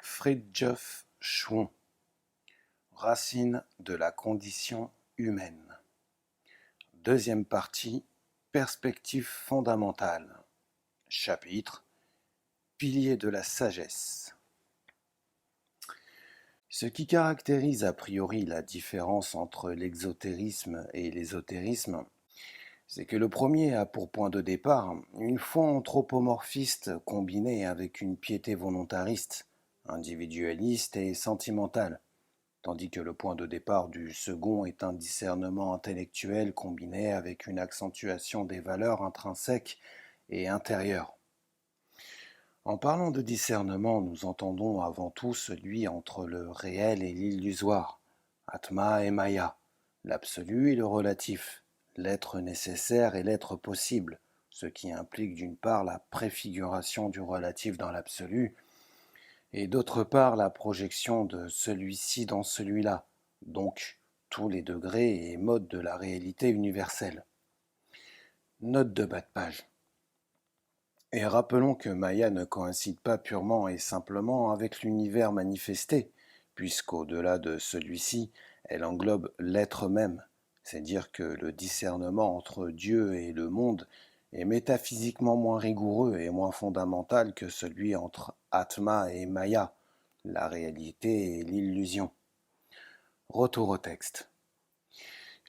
Fridtjof Schwon, Racines de la condition humaine. Deuxième partie, Perspective fondamentale. Chapitre, Piliers de la sagesse. Ce qui caractérise a priori la différence entre l'exotérisme et l'ésotérisme, c'est que le premier a pour point de départ une foi anthropomorphiste combinée avec une piété volontariste, individualiste et sentimentale, tandis que le point de départ du second est un discernement intellectuel combiné avec une accentuation des valeurs intrinsèques et intérieures. En parlant de discernement, nous entendons avant tout celui entre le réel et l'illusoire, Atma et Maya, l'absolu et le relatif, l'être nécessaire et l'être possible, ce qui implique d'une part la préfiguration du relatif dans l'absolu, et d'autre part la projection de celui-ci dans celui-là, donc tous les degrés et modes de la réalité universelle. Note de bas de page. Et rappelons que Maya ne coïncide pas purement et simplement avec l'univers manifesté, puisqu'au-delà de celui-ci, elle englobe l'être même, c'est dire que le discernement entre Dieu et le monde est métaphysiquement moins rigoureux et moins fondamental que celui entre Atma et Maya, la réalité et l'illusion. Retour au texte.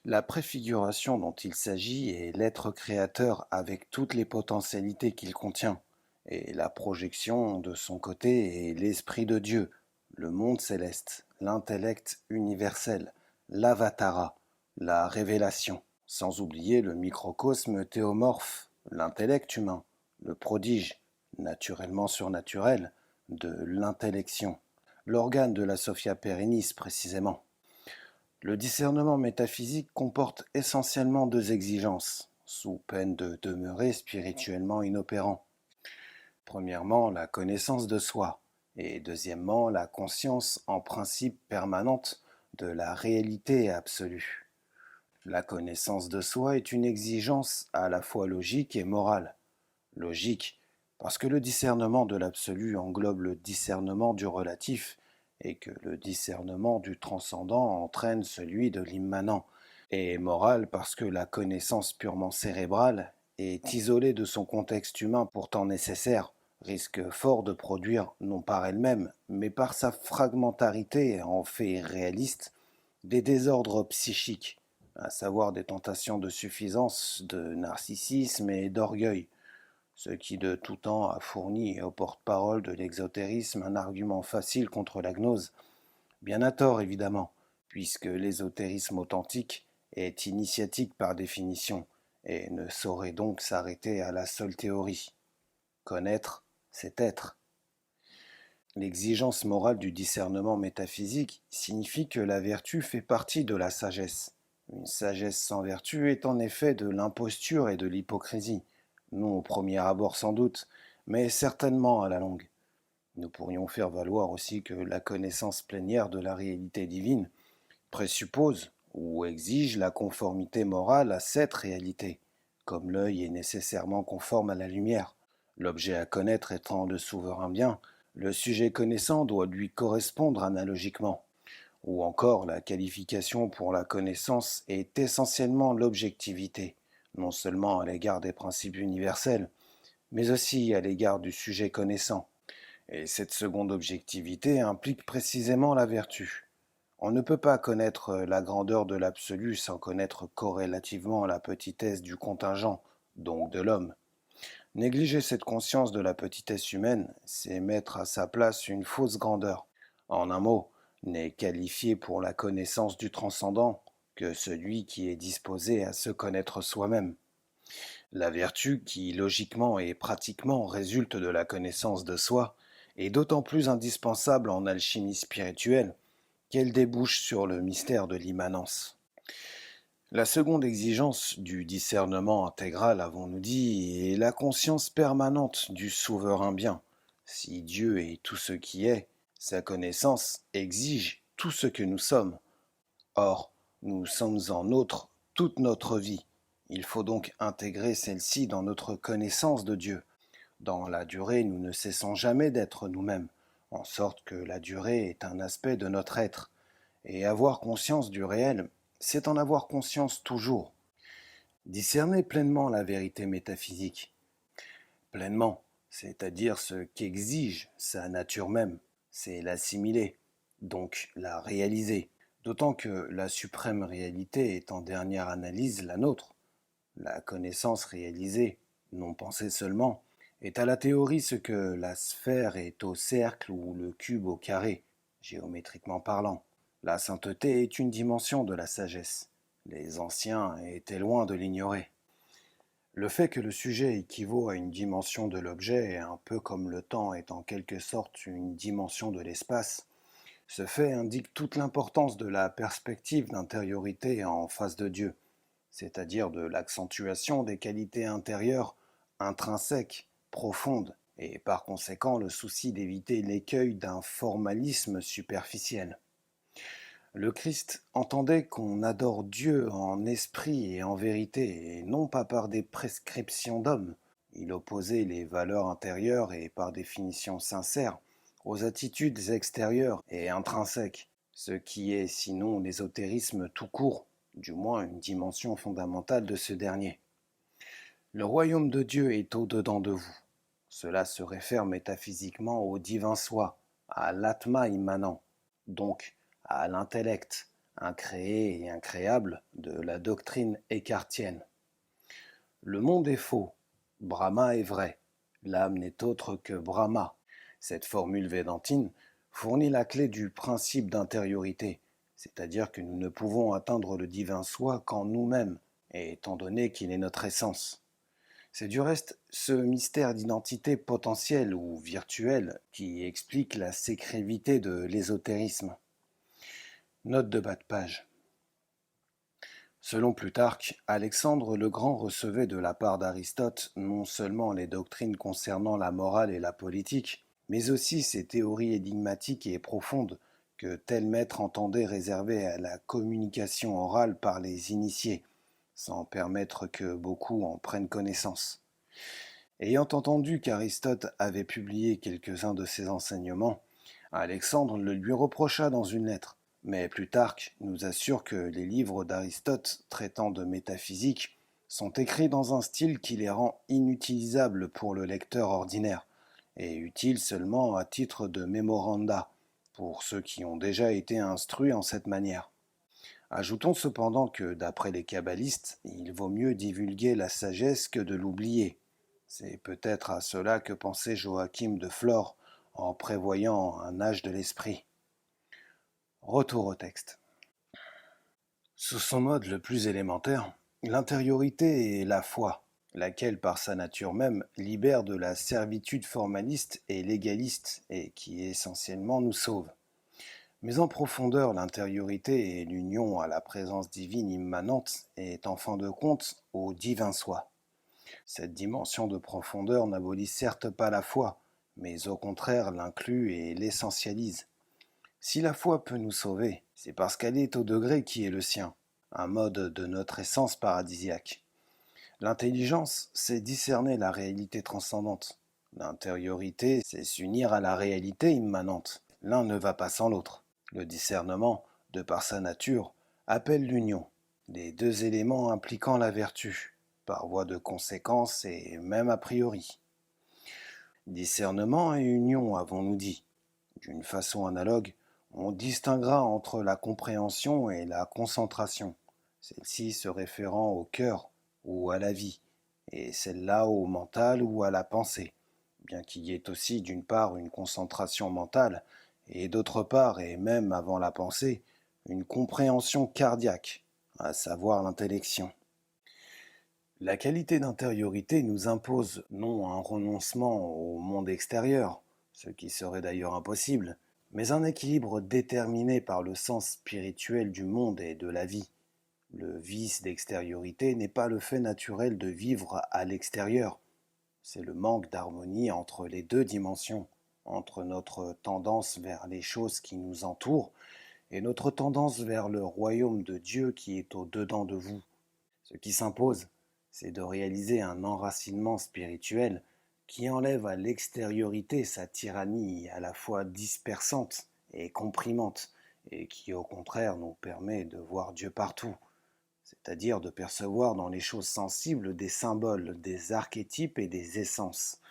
La préfiguration dont il s'agit est l'être créateur avec toutes les potentialités qu'il contient, et la projection de son côté est l'esprit de Dieu, le monde céleste, l'intellect universel, l'avatara, la révélation, sans oublier le microcosme théomorphe, l'intellect humain, le prodige, naturellement surnaturel, de l'intellection, l'organe de la Sophia Perennis précisément. Le discernement métaphysique comporte essentiellement deux exigences, sous peine de demeurer spirituellement inopérant. Premièrement, la connaissance de soi, et deuxièmement, la conscience en principe permanente de la réalité absolue. La connaissance de soi est une exigence à la fois logique et morale. Logique, parce que le discernement de l'absolu englobe le discernement du relatif, et que le discernement du transcendant entraîne celui de l'immanent, et morale parce que la connaissance purement cérébrale est isolée de son contexte humain pourtant nécessaire, risque fort de produire, non par elle-même, mais par sa fragmentarité en fait réaliste, des désordres psychiques, à savoir des tentations de suffisance, de narcissisme et d'orgueil, ce qui de tout temps a fourni au porte-parole de l'exotérisme un argument facile contre la gnose, bien à tort évidemment, puisque l'ésotérisme authentique est initiatique par définition, et ne saurait donc s'arrêter à la seule théorie. Connaître, c'est être. L'exigence morale du discernement métaphysique signifie que la vertu fait partie de la sagesse. Une sagesse sans vertu est en effet de l'imposture et de l'hypocrisie, non au premier abord sans doute, mais certainement à la longue. Nous pourrions faire valoir aussi que la connaissance plénière de la réalité divine présuppose ou exige la conformité morale à cette réalité, comme l'œil est nécessairement conforme à la lumière. L'objet à connaître étant le souverain bien, le sujet connaissant doit lui correspondre analogiquement. Ou encore, la qualification pour la connaissance est essentiellement l'objectivité, non seulement à l'égard des principes universels, mais aussi à l'égard du sujet connaissant. Et cette seconde objectivité implique précisément la vertu. On ne peut pas connaître la grandeur de l'absolu sans connaître corrélativement la petitesse du contingent, donc de l'homme. Négliger cette conscience de la petitesse humaine, c'est mettre à sa place une fausse grandeur. En un mot, n'est qualifié pour la connaissance du transcendant que celui qui est disposé à se connaître soi-même. La vertu, qui logiquement et pratiquement résulte de la connaissance de soi, est d'autant plus indispensable en alchimie spirituelle qu'elle débouche sur le mystère de l'immanence. La seconde exigence du discernement intégral, avons-nous dit, est la conscience permanente du souverain bien. Si Dieu est tout ce qui est, sa connaissance exige tout ce que nous sommes. Or, nous sommes en autre toute notre vie. Il faut donc intégrer celle-ci dans notre connaissance de Dieu. Dans la durée, nous ne cessons jamais d'être nous-mêmes. en sorte que la durée est un aspect de notre être, et avoir conscience du réel, c'est en avoir conscience toujours. Discerner pleinement la vérité métaphysique, pleinement, c'est-à-dire ce qu'exige sa nature même, c'est l'assimiler, donc la réaliser, d'autant que la suprême réalité est en dernière analyse la nôtre. La connaissance réalisée, non pensée seulement, est à la théorie ce que la sphère est au cercle ou le cube au carré, géométriquement parlant. La sainteté est une dimension de la sagesse. Les anciens étaient loin de l'ignorer. Le fait que le sujet équivaut à une dimension de l'objet, un peu comme le temps est en quelque sorte une dimension de l'espace, ce fait indique toute l'importance de la perspective d'intériorité en face de Dieu, c'est-à-dire de l'accentuation des qualités intérieures, intrinsèques, profondes, et par conséquent le souci d'éviter l'écueil d'un formalisme superficiel. Le Christ entendait qu'on adore Dieu en esprit et en vérité, et non pas par des prescriptions d'hommes. Il opposait les valeurs intérieures et par définition sincères aux attitudes extérieures et intrinsèques, ce qui est sinon l'ésotérisme tout court, du moins une dimension fondamentale de ce dernier. Le royaume de Dieu est au-dedans de vous. Cela se réfère métaphysiquement au divin soi, à l'atma immanent, donc à l'intellect, incréé et incréable de la doctrine écartienne. Le monde est faux, Brahma est vrai, l'âme n'est autre que Brahma. Cette formule védantine fournit la clé du principe d'intériorité, c'est-à-dire que nous ne pouvons atteindre le divin soi qu'en nous-mêmes, et étant donné qu'il est notre essence. C'est du reste ce mystère d'identité potentielle ou virtuelle qui explique la sécrévité de l'ésotérisme. Note de bas de page. Selon Plutarque, Alexandre le Grand recevait de la part d'Aristote non seulement les doctrines concernant la morale et la politique, mais aussi ses théories énigmatiques et profondes que tel maître entendait réserver à la communication orale par les initiés, sans permettre que beaucoup en prennent connaissance. Ayant entendu qu'Aristote avait publié quelques-uns de ses enseignements, Alexandre le lui reprocha dans une lettre, mais Plutarque nous assure que les livres d'Aristote traitant de métaphysique sont écrits dans un style qui les rend inutilisables pour le lecteur ordinaire, et utiles seulement à titre de mémoranda, pour ceux qui ont déjà été instruits en cette manière. Ajoutons cependant que, d'après les kabbalistes, il vaut mieux divulguer la sagesse que de l'oublier. C'est peut-être à cela que pensait Joachim de Flore en prévoyant un âge de l'esprit. Retour au texte. Sous son mode le plus élémentaire, l'intériorité est la foi, laquelle par sa nature même libère de la servitude formaliste et légaliste et qui essentiellement nous sauve. Mais en profondeur, l'intériorité et l'union à la présence divine immanente est en fin de compte au divin soi. Cette dimension de profondeur n'abolit certes pas la foi, mais au contraire l'inclut et l'essentialise. Si la foi peut nous sauver, c'est parce qu'elle est au degré qui est le sien, un mode de notre essence paradisiaque. L'intelligence, c'est discerner la réalité transcendante. L'intériorité, c'est s'unir à la réalité immanente. L'un ne va pas sans l'autre. Le discernement, de par sa nature, appelle l'union, les deux éléments impliquant la vertu, par voie de conséquence et même a priori. Discernement et union, avons-nous dit. D'une façon analogue, on distinguera entre la compréhension et la concentration, celle-ci se référant au cœur ou à la vie, et celle-là au mental ou à la pensée, bien qu'il y ait aussi d'une part une concentration mentale, et d'autre part, et même avant la pensée, une compréhension cardiaque, à savoir l'intellection. La qualité d'intériorité nous impose non un renoncement au monde extérieur, ce qui serait d'ailleurs impossible, mais un équilibre déterminé par le sens spirituel du monde et de la vie. Le vice d'extériorité n'est pas le fait naturel de vivre à l'extérieur, c'est le manque d'harmonie entre les deux dimensions, entre notre tendance vers les choses qui nous entourent et notre tendance vers le royaume de Dieu qui est au-dedans de vous. Ce qui s'impose, c'est de réaliser un enracinement spirituel qui enlève à l'extériorité sa tyrannie à la fois dispersante et comprimante, et qui au contraire nous permet de voir Dieu partout, c'est-à-dire de percevoir dans les choses sensibles des symboles, des archétypes et des essences.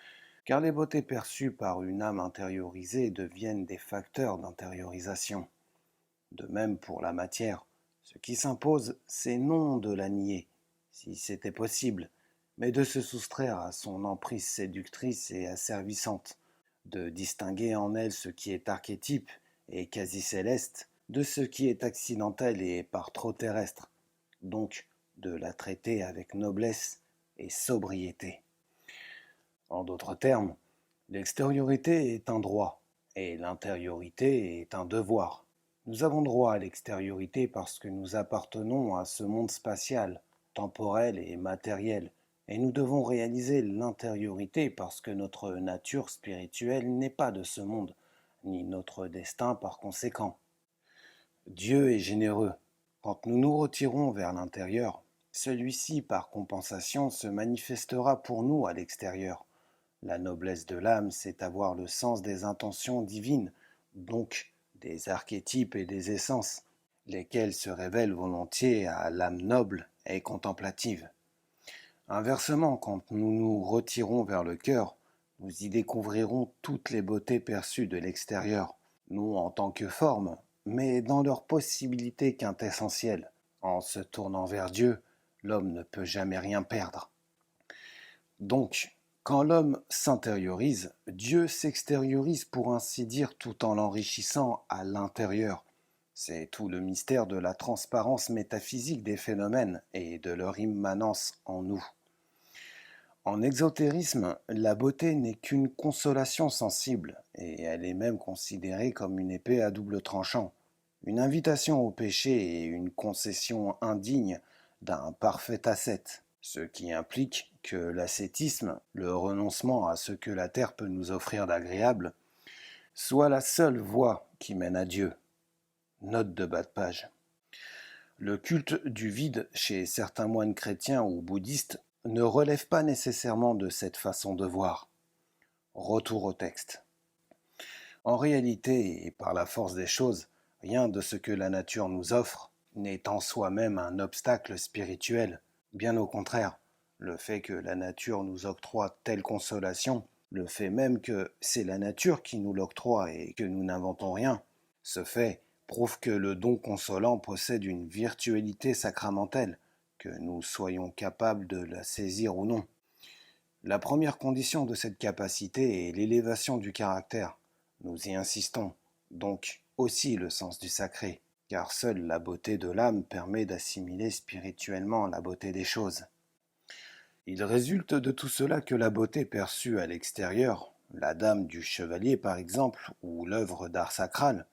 Car les beautés perçues par une âme intériorisée deviennent des facteurs d'intériorisation. De même pour la matière, ce qui s'impose, c'est non de la nier, si c'était possible, mais de se soustraire à son emprise séductrice et asservissante, de distinguer en elle ce qui est archétype et quasi céleste de ce qui est accidentel et par trop terrestre, donc de la traiter avec noblesse et sobriété. En d'autres termes, l'extériorité est un droit et l'intériorité est un devoir. Nous avons droit à l'extériorité parce que nous appartenons à ce monde spatial, temporel et matériel, et nous devons réaliser l'intériorité parce que notre nature spirituelle n'est pas de ce monde, ni notre destin par conséquent. Dieu est généreux. Quand nous nous retirons vers l'intérieur, celui-ci, par compensation, se manifestera pour nous à l'extérieur. La noblesse de l'âme, c'est avoir le sens des intentions divines, donc des archétypes et des essences, lesquels se révèlent volontiers à l'âme noble et contemplative. Inversement, quand nous nous retirons vers le cœur, nous y découvrirons toutes les beautés perçues de l'extérieur, non en tant que forme, mais dans leur possibilité quintessentielle. En se tournant vers Dieu, l'homme ne peut jamais rien perdre. Donc, quand l'homme s'intériorise, Dieu s'extériorise pour ainsi dire tout en l'enrichissant à l'intérieur. C'est tout le mystère de la transparence métaphysique des phénomènes et de leur immanence en nous. En exotérisme, la beauté n'est qu'une consolation sensible, et elle est même considérée comme une épée à double tranchant, une invitation au péché et une concession indigne d'un parfait ascète, ce qui implique que l'ascétisme, le renoncement à ce que la terre peut nous offrir d'agréable, soit la seule voie qui mène à Dieu. Note de bas de page. Le culte du vide chez certains moines chrétiens ou bouddhistes ne relève pas nécessairement de cette façon de voir. Retour au texte. En réalité, et par la force des choses, rien de ce que la nature nous offre n'est en soi-même un obstacle spirituel. Bien au contraire, le fait que la nature nous octroie telle consolation, le fait même que c'est la nature qui nous l'octroie et que nous n'inventons rien, ce fait prouve que le don consolant possède une virtualité sacramentelle, que nous soyons capables de la saisir ou non. La première condition de cette capacité est l'élévation du caractère. Nous y insistons, donc aussi le sens du sacré, car seule la beauté de l'âme permet d'assimiler spirituellement la beauté des choses. Il résulte de tout cela que la beauté perçue à l'extérieur, la dame du chevalier par exemple, ou l'œuvre d'art sacral,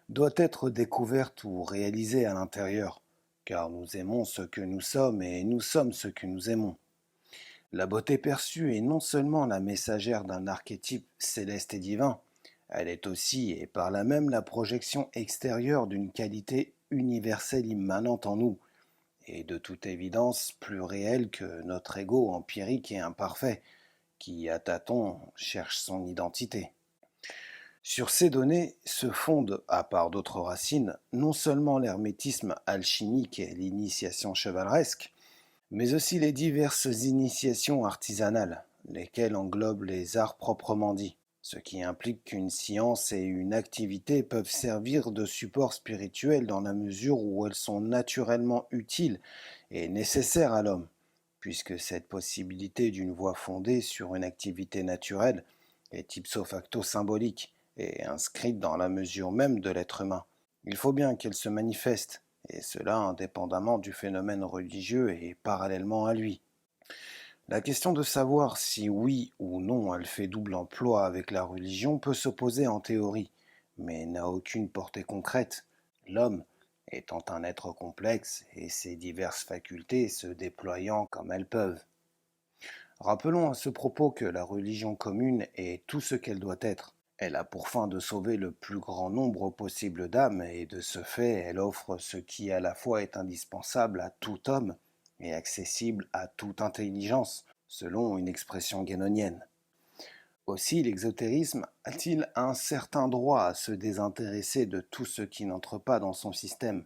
doit être découverte ou réalisée à l'intérieur, car nous aimons ce que nous sommes et nous sommes ce que nous aimons. La beauté perçue est non seulement la messagère d'un archétype céleste et divin, elle est aussi et par là même la projection extérieure d'une qualité universelle immanente en nous, et de toute évidence plus réelle que notre ego empirique et imparfait, qui à tâtons cherche son identité. Sur ces données se fondent, à part d'autres racines, non seulement l'hermétisme alchimique et l'initiation chevaleresque, mais aussi les diverses initiations artisanales, lesquelles englobent les arts proprement dits, ce qui implique qu'une science et une activité peuvent servir de support spirituel dans la mesure où elles sont naturellement utiles et nécessaires à l'homme, puisque cette possibilité d'une voie fondée sur une activité naturelle est ipso facto symbolique et inscrite dans la mesure même de l'être humain. Il faut bien qu'elle se manifeste, et cela indépendamment du phénomène religieux et parallèlement à lui. La question de savoir si oui ou non elle fait double emploi avec la religion peut se poser en théorie, mais n'a aucune portée concrète, l'homme étant un être complexe et ses diverses facultés se déployant comme elles peuvent. Rappelons à ce propos que la religion commune est tout ce qu'elle doit être. Elle a pour fin de sauver le plus grand nombre possible d'âmes et de ce fait elle offre ce qui à la fois est indispensable à tout homme et accessible à toute intelligence, selon une expression guénonienne. Aussi, l'exotérisme a-t-il un certain droit à se désintéresser de tout ce qui n'entre pas dans son système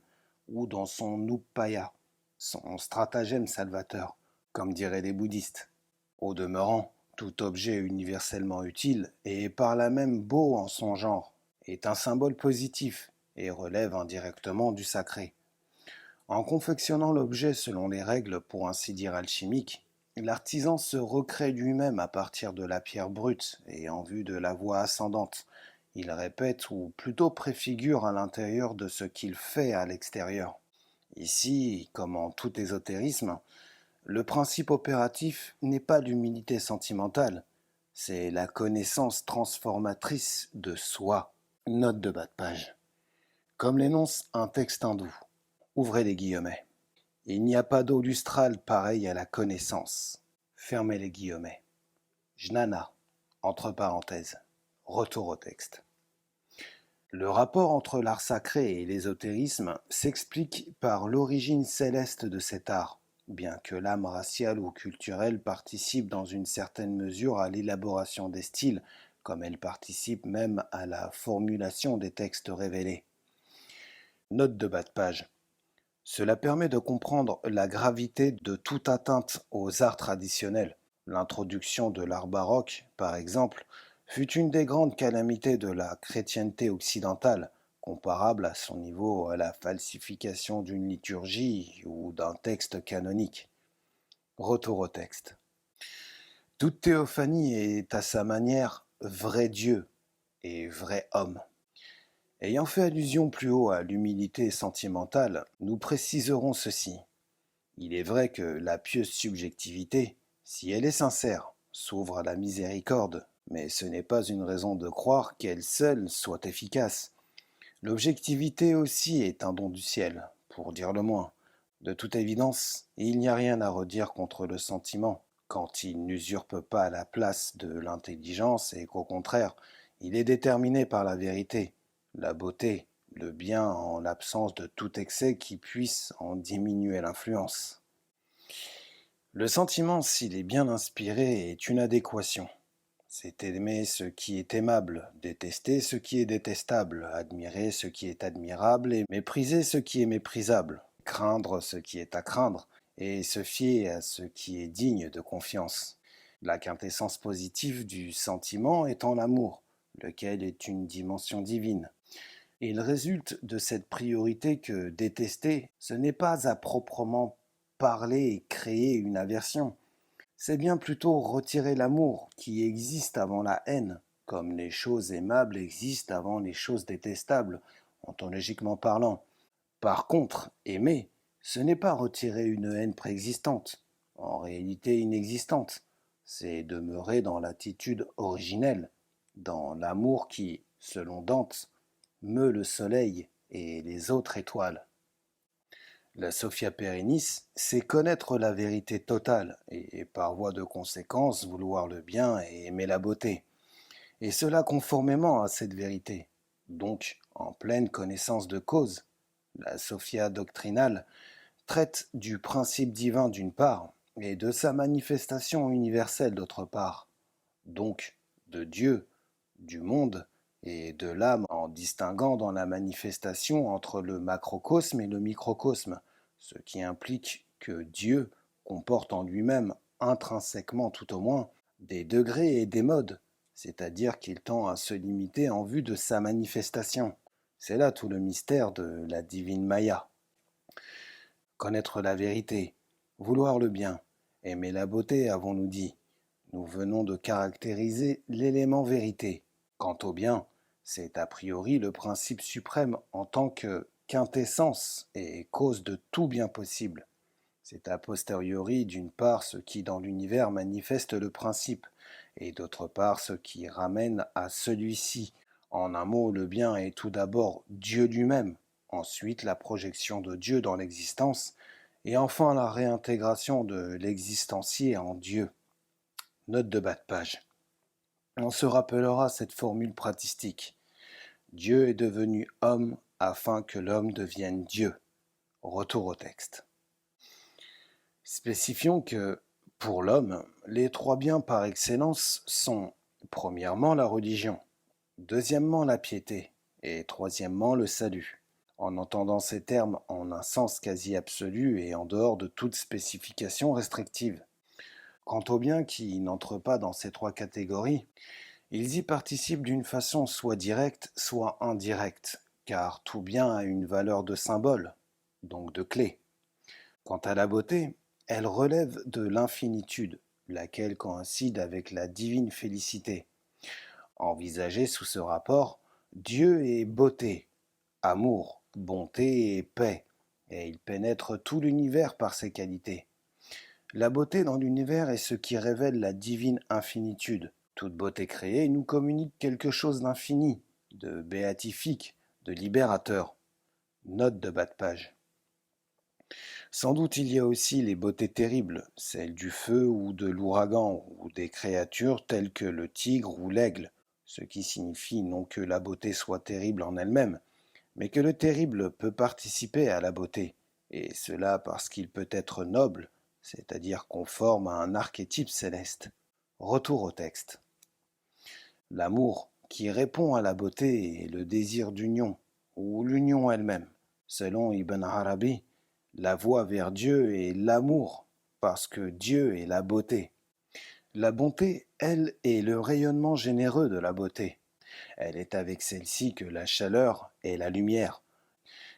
ou dans son upaya, son stratagème salvateur, comme diraient les bouddhistes. Au demeurant, tout objet universellement utile et par là même beau en son genre est un symbole positif et relève indirectement du sacré. En confectionnant l'objet selon les règles pour ainsi dire alchimiques, l'artisan se recrée lui-même à partir de la pierre brute et en vue de la voie ascendante. Il répète ou plutôt préfigure à l'intérieur de ce qu'il fait à l'extérieur. Ici, comme en tout ésotérisme, le principe opératif n'est pas l'humilité sentimentale, c'est la connaissance transformatrice de soi. Note de bas de page. Comme l'énonce un texte hindou. Ouvrez les guillemets. Il n'y a pas d'eau lustrale pareille à la connaissance. Fermez les guillemets. Jnana, entre parenthèses. Retour au texte. Le rapport entre l'art sacré et l'ésotérisme s'explique par l'origine céleste de cet art, bien que l'âme raciale ou culturelle participe dans une certaine mesure à l'élaboration des styles, comme elle participe même à la formulation des textes révélés. Note de bas de page. Cela permet de comprendre la gravité de toute atteinte aux arts traditionnels. L'introduction de l'art baroque, par exemple, fut une des grandes calamités de la chrétienté occidentale, comparable à son niveau à la falsification d'une liturgie ou d'un texte canonique. Retour au texte. Toute théophanie est à sa manière vrai Dieu et vrai homme. Ayant fait allusion plus haut à l'humilité sentimentale, nous préciserons ceci. Il est vrai que la pieuse subjectivité, si elle est sincère, s'ouvre à la miséricorde, mais ce n'est pas une raison de croire qu'elle seule soit efficace. L'objectivité aussi est un don du ciel, pour dire le moins. De toute évidence, il n'y a rien à redire contre le sentiment, quand il n'usurpe pas la place de l'intelligence et qu'au contraire, il est déterminé par la vérité, la beauté, le bien en l'absence de tout excès qui puisse en diminuer l'influence. Le sentiment, s'il est bien inspiré, est une adéquation. C'est aimer ce qui est aimable, détester ce qui est détestable, admirer ce qui est admirable et mépriser ce qui est méprisable, craindre ce qui est à craindre et se fier à ce qui est digne de confiance. La quintessence positive du sentiment étant l'amour, lequel est une dimension divine. Il résulte de cette priorité que détester, ce n'est pas à proprement parler et créer une aversion, c'est bien plutôt retirer l'amour qui existe avant la haine, comme les choses aimables existent avant les choses détestables, ontologiquement parlant. Par contre, aimer, ce n'est pas retirer une haine préexistante, en réalité inexistante, c'est demeurer dans l'attitude originelle, dans l'amour qui, selon Dante, meut le soleil et les autres étoiles. La Sophia Perennis, c'est connaître la vérité totale et par voie de conséquence vouloir le bien et aimer la beauté. Et cela conformément à cette vérité, donc en pleine connaissance de cause. La Sophia doctrinale traite du principe divin d'une part et de sa manifestation universelle d'autre part, donc de Dieu, du monde et de l'âme en distinguant dans la manifestation entre le macrocosme et le microcosme, ce qui implique que Dieu comporte en lui-même, intrinsèquement tout au moins, des degrés et des modes, c'est-à-dire qu'il tend à se limiter en vue de sa manifestation. C'est là tout le mystère de la divine Maya. Connaître la vérité, vouloir le bien, aimer la beauté, avons-nous dit. Nous venons de caractériser l'élément vérité. Quant au bien, c'est a priori le principe suprême en tant que quintessence et cause de tout bien possible. C'est a posteriori d'une part ce qui dans l'univers manifeste le principe, et d'autre part ce qui ramène à celui-ci. En un mot, le bien est tout d'abord Dieu lui-même, ensuite la projection de Dieu dans l'existence, et enfin la réintégration de l'existencier en Dieu. Note de bas de page. On se rappellera cette formule pratistique. Dieu est devenu homme afin que l'homme devienne Dieu. Retour au texte. Spécifions que, pour l'homme, les trois biens par excellence sont Premièrement, la religion. Deuxièmement, la piété. Et troisièmement, le salut. En entendant ces termes en un sens quasi absolu et en dehors de toute spécification restrictive. Quant aux biens qui n'entrent pas dans ces trois catégories, ils y participent d'une façon soit directe, soit indirecte, car tout bien a une valeur de symbole, donc de clé. Quant à la beauté, elle relève de l'infinitude, laquelle coïncide avec la divine félicité. Envisagée sous ce rapport, Dieu est beauté, amour, bonté et paix, et il pénètre tout l'univers par ses qualités. La beauté dans l'univers est ce qui révèle la divine infinitude. Toute beauté créée nous communique quelque chose d'infini, de béatifique, de libérateur. Note de bas de page. Sans doute il y a aussi les beautés terribles, celles du feu ou de l'ouragan, ou des créatures telles que le tigre ou l'aigle, ce qui signifie non que la beauté soit terrible en elle-même, mais que le terrible peut participer à la beauté, et cela parce qu'il peut être noble, c'est-à-dire conforme à un archétype céleste. Retour au texte. L'amour, qui répond à la beauté, est le désir d'union, ou l'union elle-même. Selon Ibn Arabi, la voie vers Dieu est l'amour, parce que Dieu est la beauté. La bonté, elle, est le rayonnement généreux de la beauté. Elle est avec celle-ci que la chaleur est la lumière.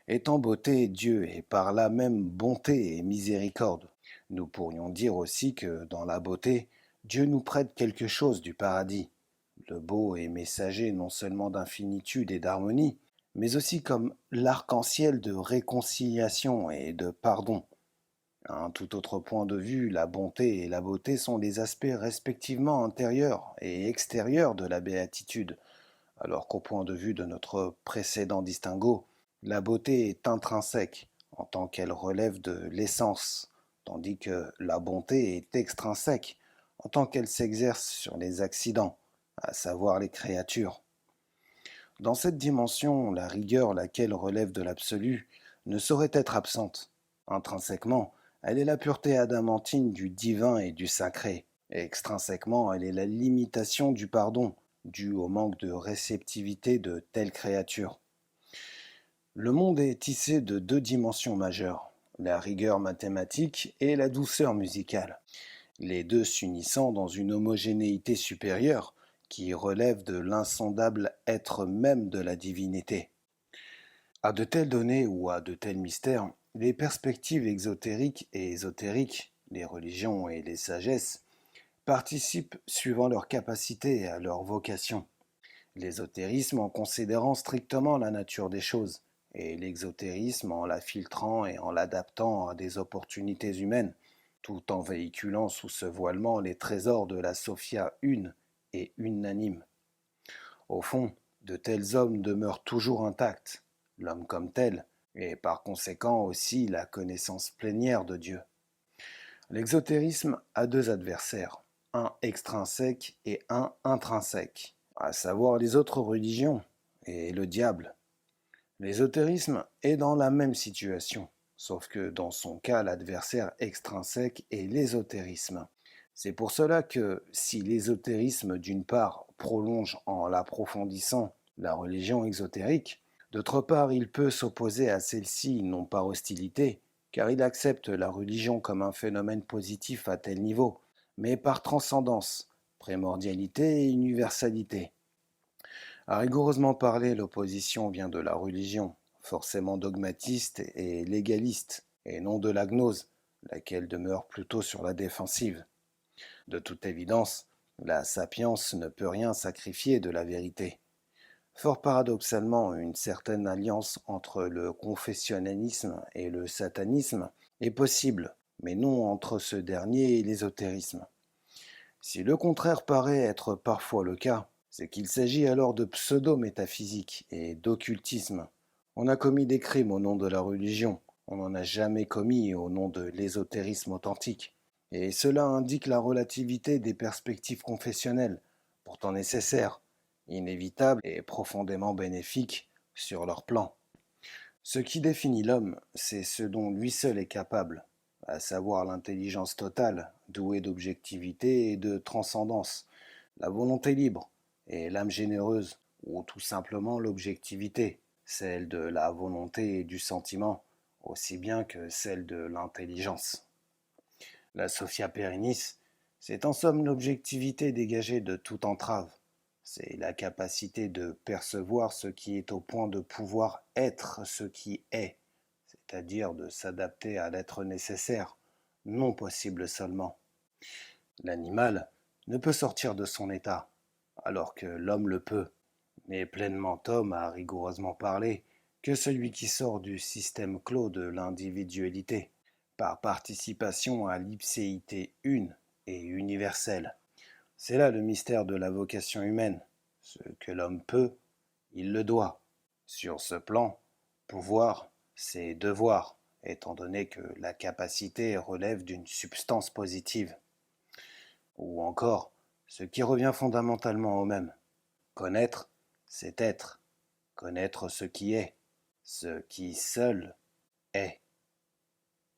Étant beauté, Dieu est par là même bonté et miséricorde. Nous pourrions dire aussi que dans la beauté, Dieu nous prête quelque chose du paradis. Le beau est messager non seulement d'infinitude et d'harmonie, mais aussi comme l'arc-en-ciel de réconciliation et de pardon. À un tout autre point de vue, la bonté et la beauté sont des aspects respectivement intérieurs et extérieurs de la béatitude, alors qu'au point de vue de notre précédent distinguo, la beauté est intrinsèque en tant qu'elle relève de l'essence, tandis que la bonté est extrinsèque en tant qu'elle s'exerce sur les accidents, à savoir les créatures. Dans cette dimension, la rigueur, laquelle relève de l'absolu, ne saurait être absente. Intrinsèquement, elle est la pureté adamantine du divin et du sacré. Et extrinsèquement, elle est la limitation du pardon, due au manque de réceptivité de telles créatures. Le monde est tissé de deux dimensions majeures, la rigueur mathématique et la douceur musicale, les deux s'unissant dans une homogénéité supérieure qui relève de l'insondable être même de la divinité. À de telles données ou à de tels mystères, les perspectives exotériques et ésotériques, les religions et les sagesses, participent suivant leur capacité et à leur vocation. L'ésotérisme en considérant strictement la nature des choses, et l'exotérisme en la filtrant et en l'adaptant à des opportunités humaines, tout en véhiculant sous ce voilement les trésors de la Sophia une et unanime. Au fond, de tels hommes demeurent toujours intacts, l'homme comme tel, et par conséquent aussi la connaissance plénière de Dieu. L'exotérisme a deux adversaires, un extrinsèque et un intrinsèque, à savoir les autres religions et le diable. L'ésotérisme est dans la même situation, sauf que dans son cas l'adversaire extrinsèque est l'ésotérisme. C'est pour cela que si l'ésotérisme d'une part prolonge en l'approfondissant la religion exotérique, d'autre part il peut s'opposer à celle-ci non par hostilité, car il accepte la religion comme un phénomène positif à tel niveau, mais par transcendance, primordialité et universalité. À rigoureusement parler, l'opposition vient de la religion, forcément dogmatiste et légaliste, et non de la gnose, laquelle demeure plutôt sur la défensive. De toute évidence, la sapience ne peut rien sacrifier de la vérité. Fort paradoxalement, une certaine alliance entre le confessionnalisme et le satanisme est possible, mais non entre ce dernier et l'ésotérisme. Si le contraire paraît être parfois le cas, c'est qu'il s'agit alors de pseudo-métaphysique et d'occultisme. On a commis des crimes au nom de la religion, on n'en a jamais commis au nom de l'ésotérisme authentique. Et cela indique la relativité des perspectives confessionnelles, pourtant nécessaires, inévitables et profondément bénéfiques sur leur plan. Ce qui définit l'homme, c'est ce dont lui seul est capable, à savoir l'intelligence totale, douée d'objectivité et de transcendance, La volonté libre et l'âme généreuse, ou tout simplement l'objectivité, celle de la volonté et du sentiment, aussi bien que celle de l'intelligence. La Sophia Perennis, c'est en somme l'objectivité dégagée de toute entrave. C'est la capacité de percevoir ce qui est au point de pouvoir être ce qui est, c'est-à-dire de s'adapter à l'être nécessaire, non possible seulement. L'animal ne peut sortir de son état, alors que l'homme le peut, mais pleinement homme à rigoureusement parler que celui qui sort du système clos de l'individualité, par participation à l'ipséité une et universelle. C'est là le mystère de la vocation humaine. Ce que l'homme peut, il le doit. Sur ce plan, pouvoir, c'est devoir, étant donné que la capacité relève d'une substance positive. Ou encore, ce qui revient fondamentalement au même. Connaître, c'est être. Connaître ce qui est. Ce qui seul est.